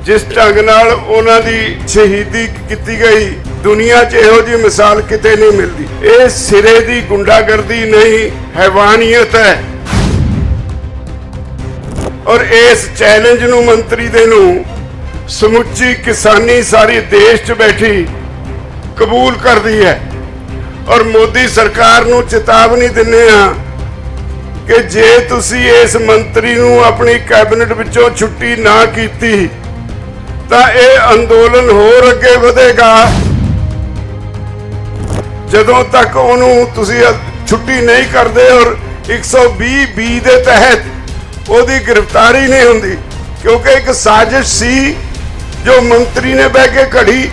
जिस ढंग नाल उन्हां दी शहीदी की गई दुनिया च इहो जी मिसाल किते नहीं मिलती। ये सिरे दी गुंडागर्दी नहीं हैवानियत है। और इस चैलेंज नूं मंत्री दे नूं समुची किसानी सारी देश च बैठी कबूल कर दी है। और मोदी सरकार नूं चेतावनी दिंदे आ कि जे तुसी इस मंत्री नूं अपनी कैबिनेट विचों छुट्टी ना कीती तां इह अंदोलन होर अगे वधेगा। जदों तक उहनूं तुसी छुट्टी नहीं करदे और 120(b) दे तहत ओहदी गिरफ्तारी नहीं हुंदी, क्योंकि एक साजिश सी जो मंत्री ने बह के घड़ी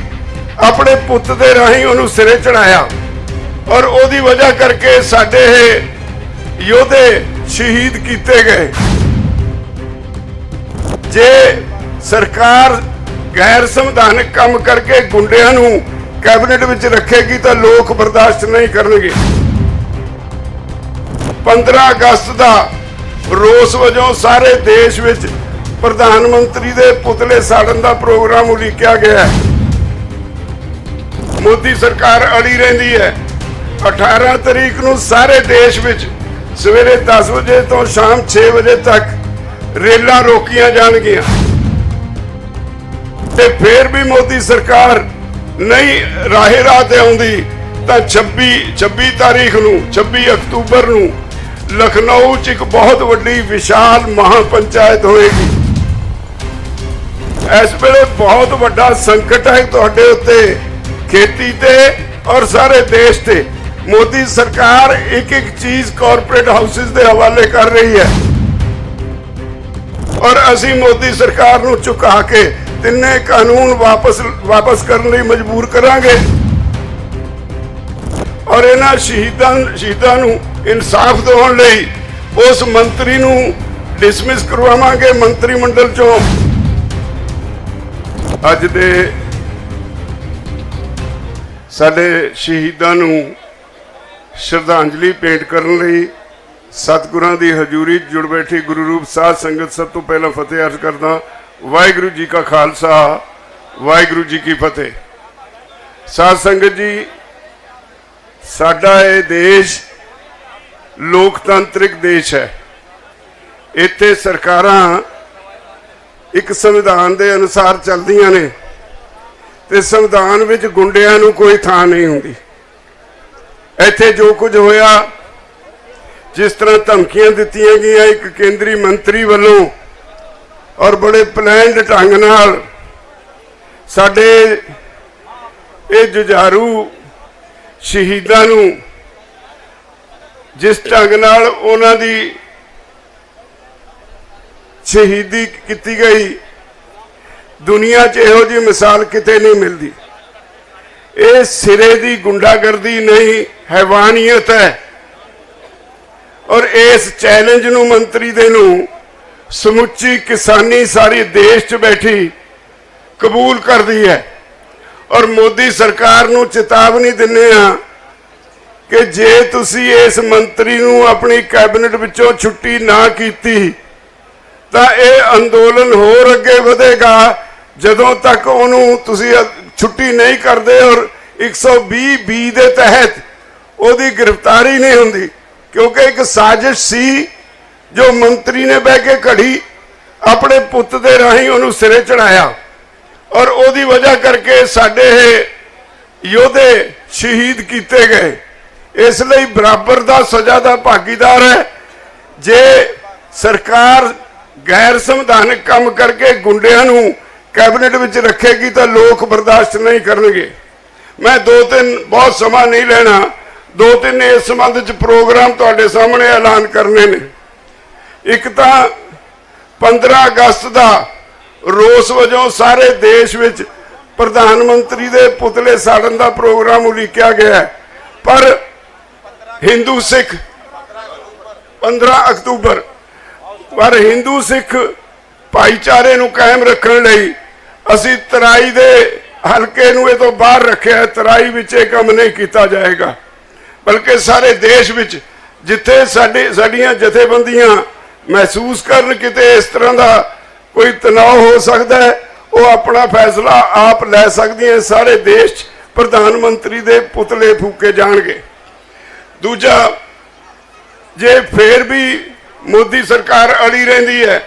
अपने पुत दे राहीं उहनूं सिरे चढ़ाया और ओहदी वजह करके साडे योधे शहीद किए गए। जे सरकार गैर संविधानिक काम करके गुंडियां नूं कैबिनेट विच रखेगी तो लोग बर्दाश्त नहीं करनगे। 15 अगस्त का रोस वजों सारे देश विच प्रधानमंत्री दे पुतले साड़न का प्रोग्राम उलीकिया गया है। मोदी सरकार अड़ी रही है। 18 तारीख नूं सारे देश विच सवेरे 10 बजे तो शाम 6 बजे तक रेलां रोकियां जाणगियां ते फिर भी मोदी सरकार नहीं राहे राह ते आउंदी तां 26 तारीख नूं 26 अक्तूबर नूं लखनऊ च एक बहुत वड्डी विशाल महापंचायत होएगी। इस वेले बहुत वड्डा संकट है तुहाडे उत्ते, खेती ते और सारे देश ते। मोदी सरकार एक एक चीज कॉर्पोरेट हाउसेस के हवाले कर रही है और असी मोदी सरकार नूं चुका के तिन्ने कानून वापस करने लई मजबूर करांगे और इन्हां शहीदां नूं इंसाफ दिवाउण लई उस मंत्री नूं डिसमिस करवावांगे मंत्रिमंडल चों। अज दे साडे शहीदां नूं श्रद्धांजलि भेंट करने लई सतगुरां दी हजूरी जुड़ बैठी गुरु रूप साध संगत सब तो पहला फतेह अर्ज करदा। वाहिगुरू जी का खालसा, वाहिगुरू जी की फतेह। साध संगत जी, साडा ये देश लोकतांत्रिक देश है। इत्थे सरकारां एक संविधान के अनुसार चलदियां ने ते संविधान विच गुंडियां नूं कोई थां नहीं हुंदी। इत्थे जो कुछ होया, जिस तरह धमकियां दित्तियां गईयां एक केंद्रीय मंत्री वालों और बड़े प्लानड ढंग नाल साडे ये जुझारू शहीदां नूं जिस ढंग नाल उन्हां दी शहीदी की गई दुनिया च इहो जी मिसाल किते नहीं मिलती। ये सिरे दी गुंडागर्दी नहीं हैवानियत है। और इस चैलेंज नूं मंत्री दे नूं समुची किसानी सारी देश च बैठी कबूल कर दी है। और मोदी सरकार नूं चेतावनी दिंदे आ कि जे तुसी इस मंत्री नूं अपनी कैबिनेट विचों छुट्टी ना कीती तां इह अंदोलन होर अगे वधेगा। जदों तक उहनूं तुसी छुट्टी नहीं करदे और 120(b) दे तहत ओहदी गिरफ्तारी नहीं हुंदी, क्योंकि एक साजिश सी जो मंत्री ने बह के घड़ी अपने पुत दे राहीं उहनूं सिरे चढ़ाया और ओहदी वजह करके साडे योधे शहीद किए गए। इसलिए बराबर दा सजा दा भागीदार है। जे सरकार गैर संविधानिक काम करके गुंडियां नूं कैबिनेट विच रखेगी तो लोग बर्दाश्त नहीं करनगे। मैं 2-3 बहुत समा नहीं लेना, 2-3 इस संबंध च प्रोग्राम तुहाडे सामने ऐलान करने ने। एक तो 15 अगस्त का रोस वजों सारे देश विच प्रधानमंत्री दे पुतले साड़न का प्रोग्राम उलीकिया गया है। पर हिंदू सिख 15 अक्तूबर पर हिंदू सिख भाईचारे नूं कायम रखण लई असीं तराई दे हल्के नूं इह तों बाहर रखिया। तराई विच इह काम नहीं किया जाएगा, बल्कि सारे देश विच जिथे साडियां जथेबंदियां महसूस करन किते इस तरह का कोई तनाव हो सकता है, ਉਹ ਆਪਣਾ ਫੈਸਲਾ ਆਪ ਲੈ ਸਕਦੀਆਂ। ਸਾਰੇ ਦੇਸ਼ 'ਚ ਪ੍ਰਧਾਨ ਮੰਤਰੀ ਦੇ ਪੁਤਲੇ ਫੂਕੇ ਜਾਣਗੇ। ਦੂਜਾ, ਜੇ ਫੇਰ ਵੀ ਮੋਦੀ ਸਰਕਾਰ ਅੜੀ ਰਹਿੰਦੀ ਹੈ,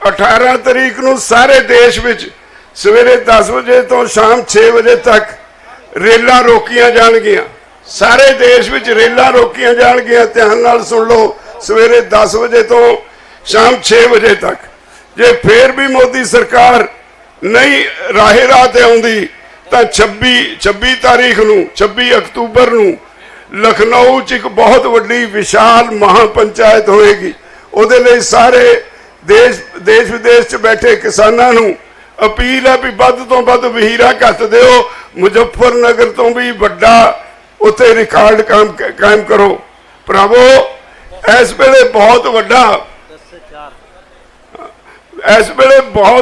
18 ਤਰੀਕ ਨੂੰ ਸਾਰੇ ਦੇਸ਼ ਵਿੱਚ ਸਵੇਰੇ 10 ਵਜੇ ਤੋਂ ਸ਼ਾਮ 6 ਵਜੇ ਤੱਕ ਰੇਲਾਂ ਰੋਕੀਆਂ ਜਾਣਗੀਆਂ। ਸਾਰੇ ਦੇਸ਼ ਵਿੱਚ ਰੇਲਾਂ ਰੋਕੀਆਂ ਜਾਣਗੀਆਂ। ਧਿਆਨ ਨਾਲ ਸੁਣ ਲਓ, ਸਵੇਰੇ 10 ਵਜੇ ਤੋਂ ਸ਼ਾਮ 6 ਵਜੇ ਤੱਕ। ਜੇ ਫੇਰ ਵੀ ਮੋਦੀ ਸਰਕਾਰ ਨਹੀਂ ਰਾਹ ਤੇ ਆਉਂਦੀ ਤਾਂ 26 ਤਾਰੀਖ ਨੂੰ 26 ਅਕਤੂਬਰ ਨੂੰ ਲਖਨਊ 'ਚ ਇੱਕ ਬਹੁਤ ਵੱਡੀ ਵਿਸ਼ਾਲ ਮਹਾਪੰਚਾਇਤ ਹੋਏਗੀ। ਉਹਦੇ ਲਈ ਸਾਰੇ ਦੇਸ਼ ਵਿਦੇਸ਼ 'ਚ ਬੈਠੇ ਕਿਸਾਨਾਂ ਨੂੰ ਅਪੀਲ ਹੈ ਵੀ ਵੱਧ ਤੋਂ ਵੱਧ ਵਹੀਰਾ ਘੱਤ ਦਿਓ। ਮੁਜ਼ੱਫਰਨਗਰ ਤੋਂ ਵੀ ਵੱਡਾ ਉੱਥੇ ਰਿਕਾਰਡ ਕਾਇਮ ਕਰੋ। ਭਰਾਵੋ, ਇਸ ਵੇਲੇ ਬਹੁਤ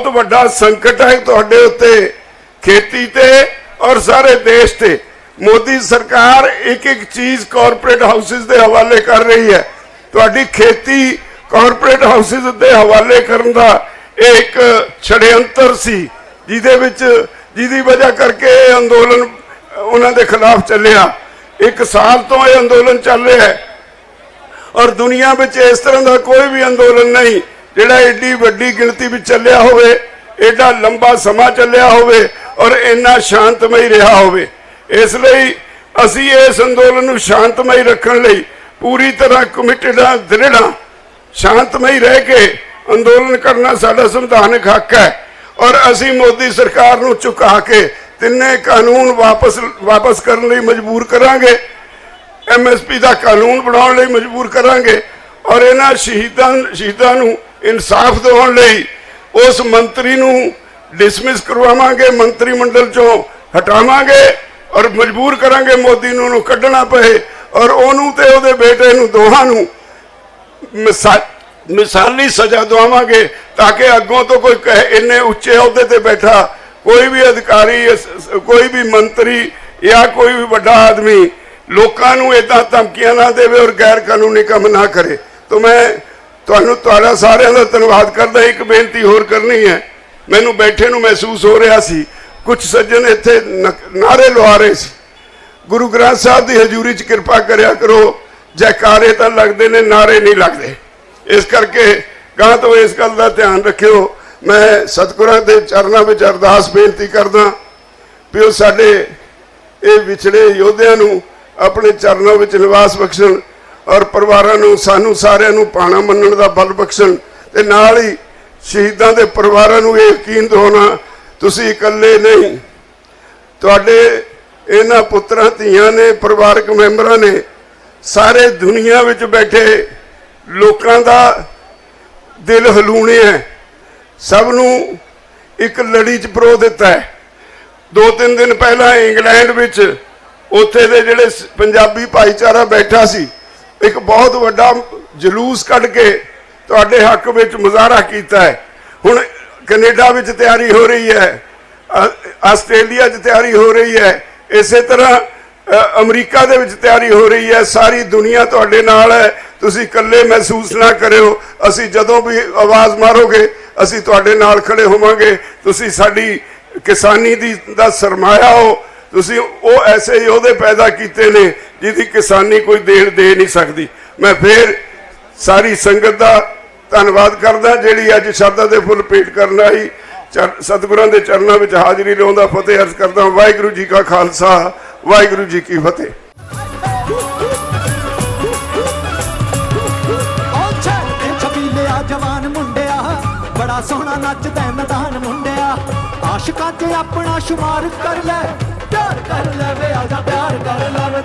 ਵੱਡਾ ਸੰਕਟ ਹੈ ਤੁਹਾਡੇ ਉੱਤੇ, खेती ते और सारे देश ते। मोदी सरकार एक एक चीज कॉरपोरेट हाउसेस के हवाले कर रही है। तुहाडी खेती कॉरपोरेट हाउसेस के हवाले करन दा एक छड़यंत्र सी, जिहदी वजह करके अंदोलन उन्हां दे खिलाफ चलिया। 1 साल तो यह अंदोलन चल रहा है और दुनिया में इस तरह का कोई भी अंदोलन नहीं जिहड़ा एडी वड्डी गिणती में चलिया होवे, एडा लंबा समा चलिया होवे और इन्ना शांतमई रहा होवे। इसलिए असी इस अंदोलन नूं शांतमई रखण लई पूरी तरह कमिटेड हाँ, दृढ़ हाँ। शांतमई रह के अंदोलन करना साडा संविधानिक हक है और असी मोदी सरकार नूं झुका के तिन्ने कानून वापस करने लई मजबूर करांगे। MSP का कानून बनाउण लई मजबूर करांगे और इन्हां शहीदां नूं इंसाफ दिवाउण लई उस मंत्री नूं डिसमिस करवावांगे, मंत्रिमंडल चों हटावांगे और मजबूर करांगे मोदी नूं कड्ढना पए और ओनूं ते ओहदे बेटे नूं दोहां नूं मिसाली सजा दवावांगे ताकि अगों तो कोई कहे इन्ने उच्चे अहुदे ते बैठा कोई भी अधिकारी, कोई भी मंत्री या कोई भी बड़ा आदमी लोकां नूं इदां धमकियां ना देवे और गैर कानूनी काम ना करे। तो मैं तुहाडा सारिਆਂ ਦਾ ਧੰਨਵਾਦ करदा। एक बेनती होर करनी है। मैनू बैठे नूं महसूस हो रहा सी कुछ सज्जन इत्थे नारे लवा रहे सी, गुरु ग्रंथ साहब की हजूरी च कृपा करया करो, जयकारे तो लगते ने, नारे नहीं लगते। इस करके गां तो इस गल का ध्यान रखियो। मैं सतगुरां दे चरनां विच अरदास बेनती करदा भी वो साडे ये विछड़े योद्धियां नूं अपने चरनां विच निवास बख्शण और परिवारां नूं सानू सारिआं नूं पाणा मन्नण दा बल बख्शण ते नाल ही शहीदां दे परिवारां नूं ये यकीन दिवाउणा तुसीं इकल्ले नहीं, तुहाडे इन्हां पुत्रां धीआं ने, परिवारक मैंबरां ने, सारे दुनिया विच बैठे लोकां दा दिल हलूणे है। सब नूं एक लड़ी च परो दिता है। 2-3 दिन पहला इंग्लैंड विच उत्थे दे जिहड़े पंजाबी भाईचारा बैठा सी, एक बहुत वड्डा जलूस कढ के तुहाडे हक विच मुजाहरा कीता है। हुण कनेडा विच तैयारी हो रही है, आस्ट्रेलिया च तैयारी हो रही है, इसे तरह अमरीका दे विच तैयारी हो रही है। सारी दुनिया तुहाडे नाल है, तुसीं इकल्ले महसूस ना करियो। असीं जदों भी आवाज़ मारोगे असीं तुहाडे नाल खड़े होवांगे। तुसीं साडी किसानी दा सरमाया हो, तुसीं वो ऐसे योद्धे पैदा कीते ने जिहदी किसानी कोई दे नहीं सकती। मैं फिर सारी संगत का धन्नवाद करदा जिहड़ी अज शरधा दे फुल भेट करन आई। सतगुरां दे चरनां विच हाज़री लाउंदा फतेह अर्ज करदा। वाहिगुरू जी का खालसा, वाहिगुरू जी की फतेह। जवान मुंडिया बड़ा सोहना नचदा मैदान मुंडिया, आशिकां च अपना शुमार कर ले, प्यार कर ले वे आजा प्यार कर ले वे